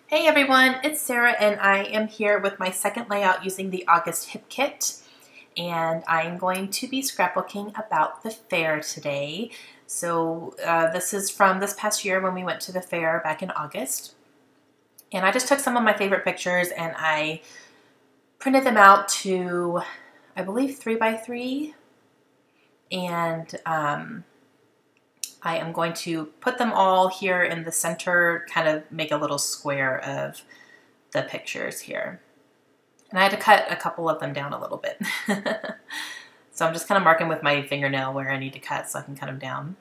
Hey everyone, it's Sarah and I am here with my second layout using the August Hip Kit, and I'm going to be scrapbooking about the fair today. So this is from this past year when we went to the fair back in August, and I just took some of my favorite pictures and I printed them out to, I believe, 3x3, and I am going to put them all here in the center, kind of make a little square of the pictures here. And I had to cut a couple of them down a little bit. So I'm just kind of marking with my fingernail where I need to cut so I can cut them down.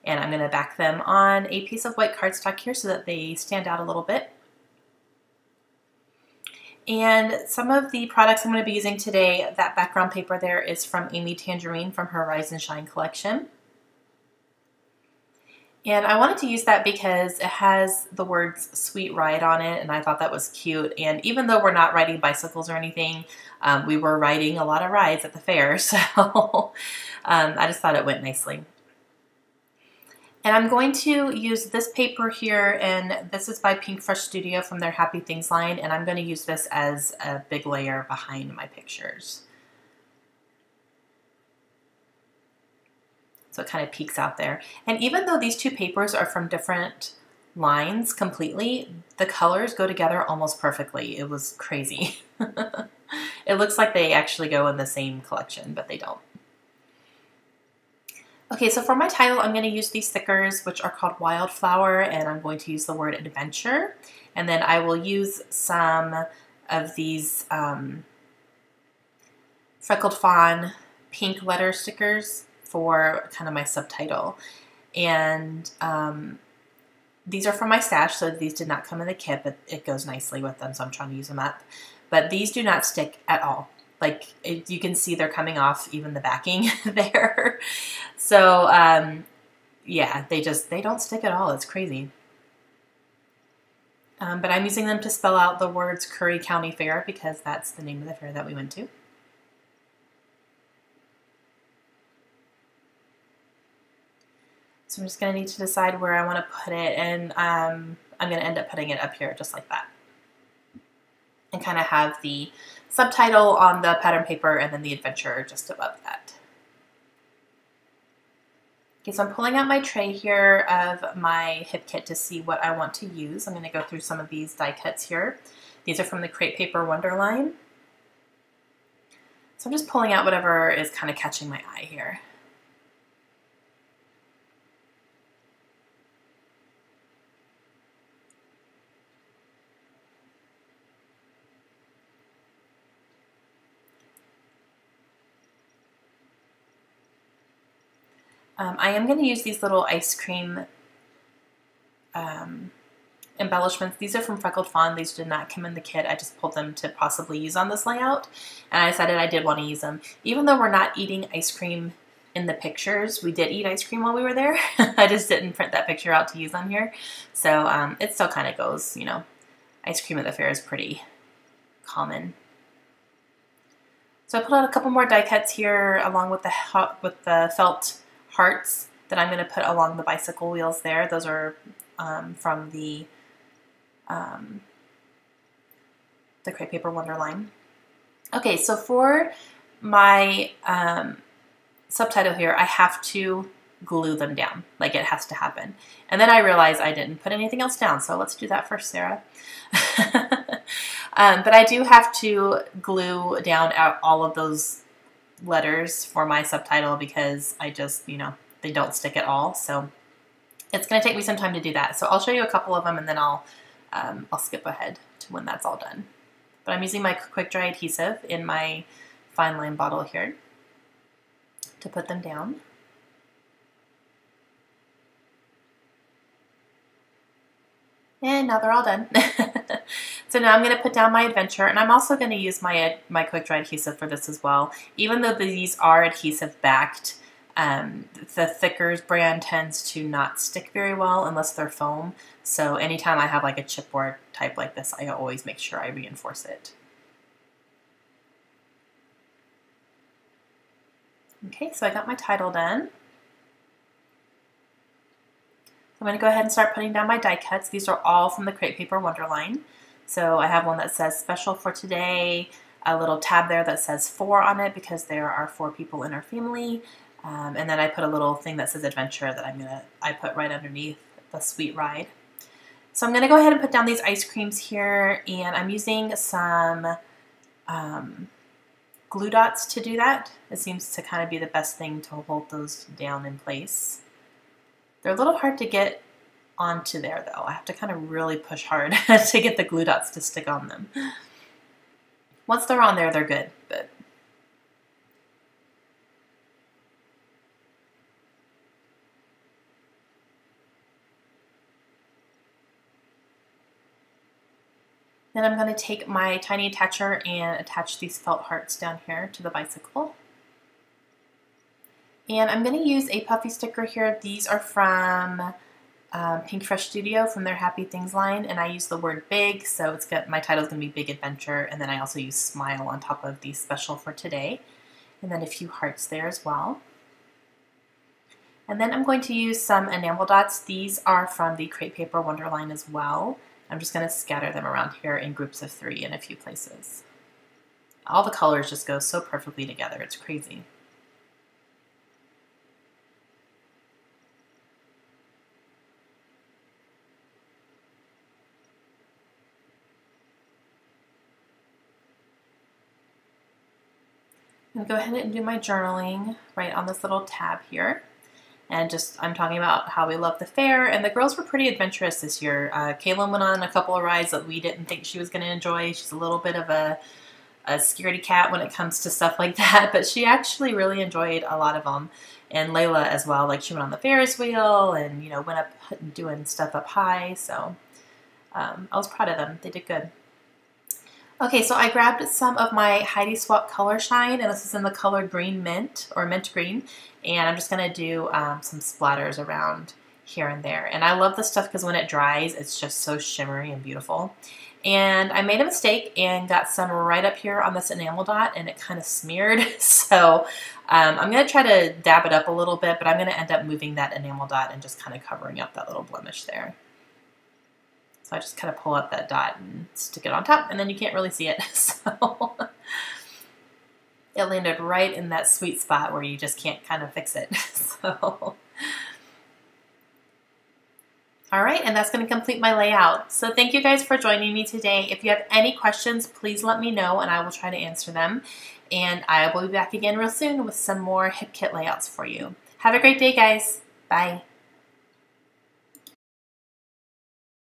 And I'm going to back them on a piece of white cardstock here so that they stand out a little bit. And some of the products I'm going to be using today, that background paper there is from Amy Tangerine from her Rise and Shine collection. And I wanted to use that because it has the words Sweet Ride on it, and I thought that was cute. And even though we're not riding bicycles or anything, we were riding a lot of rides at the fair, so I just thought it went nicely. And I'm going to use this paper here, and this is by Pink Fresh Studio from their Happy Things line, and I'm going to use this as a big layer behind my pictures. So it kind of peeks out there. And even though these two papers are from different lines completely, the colors go together almost perfectly. It was crazy. It looks like they actually go in the same collection, but they don't. Okay, so for my title, I'm going to use these stickers, which are called Wildflower, and I'm going to use the word adventure. And then I will use some of these Freckled Fawn pink letter stickers for kind of my subtitle. And these are from my stash, so these did not come in the kit, but it goes nicely with them, so I'm trying to use them up. But these do not stick at all. Like, you can see they're coming off even the backing there. So yeah, they don't stick at all. It's crazy. But I'm using them to spell out the words Curry County Fair because that's the name of the fair that we went to. So I'm just going to need to decide where I want to put it, and I'm going to end up putting it up here just like that. And kind of have the subtitle on the pattern paper and then the adventure just above that. Okay, so I'm pulling out my tray here of my hip kit to see what I want to use. I'm going to go through some of these die cuts here. These are from the Crepe Paper Wonder line. So I'm just pulling out whatever is kind of catching my eye here. I am going to use these little ice cream embellishments. These are from Freckled Fawn. These did not come in the kit. I just pulled them to possibly use on this layout, and I decided I did want to use them. Even though we're not eating ice cream in the pictures, we did eat ice cream while we were there. I just didn't print that picture out to use on here. So it still kind of goes, you know, ice cream at the fair is pretty common. So I pulled out a couple more die cuts here along with the felt hearts that I'm going to put along the bicycle wheels there. Those are from the Crepe Paper Wonder line. Okay, so for my subtitle here, I have to glue them down. Like, it has to happen. And then I realized I didn't put anything else down, so let's do that first, Sarah. But I do have to glue down all of those letters for my subtitle because I just, you know, they don't stick at all. So it's going to take me some time to do that. So I'll show you a couple of them and then I'll skip ahead to when that's all done. But I'm using my quick dry adhesive in my fine line bottle here to put them down. And now they're all done. So now I'm going to put down my adventure, and I'm also going to use my quick dry adhesive for this as well. Even though these are adhesive backed, the thicker brand tends to not stick very well unless they're foam. So anytime I have like a chipboard type like this, I always make sure I reinforce it. Okay, so I got my title done. I'm going to go ahead and start putting down my die cuts. These are all from the Crepe Paper Wonderline. So I have one that says special for today, a little tab there that says 4 on it because there are 4 people in our family. And then I put a little thing that says adventure that I put right underneath the sweet ride. So I'm going to go ahead and put down these ice creams here, and I'm using some glue dots to do that. It seems to kind of be the best thing to hold those down in place. They're a little hard to get onto there though. I have to kind of really push hard to get the glue dots to stick on them. Once they're on there, they're good, but then I'm going to take my tiny attacher and attach these felt hearts down here to the bicycle. And I'm going to use a puffy sticker here. These are from Pink Fresh Studio from their Happy Things line, and I use the word big, so my title's going to be Big Adventure, and then I also use smile on top of the special for today, and then a few hearts there as well. And then I'm going to use some enamel dots. These are from the Crepe Paper Wonderline as well. I'm just going to scatter them around here in groups of 3 in a few places. All the colors just go so perfectly together, it's crazy. I'm going to go ahead and do my journaling right on this little tab here. And I'm talking about how we love the fair, and the girls were pretty adventurous this year. Kaylin went on a couple of rides that we didn't think she was going to enjoy. She's a little bit of a scaredy cat when it comes to stuff like that, but she actually really enjoyed a lot of them. And Layla as well, like she went on the Ferris wheel and, you know, went up doing stuff up high. So I was proud of them. They did good. Okay, so I grabbed some of my Heidi Swap Color Shine, and this is in the color Green Mint, or Mint Green, and I'm just going to do some splatters around here and there. And I love this stuff because when it dries, it's just so shimmery and beautiful. And I made a mistake and got some right up here on this enamel dot, and it kind of smeared. So I'm going to try to dab it up a little bit, but I'm going to end up moving that enamel dot and just kind of covering up that little blemish there. So I just kind of pull up that dot and stick it on top, and then you can't really see it. So it landed right in that sweet spot where you just can't kind of fix it. So, all right, and that's going to complete my layout. So thank you guys for joining me today. If you have any questions, please let me know, and I will try to answer them. And I will be back again real soon with some more Hip Kit layouts for you. Have a great day, guys. Bye.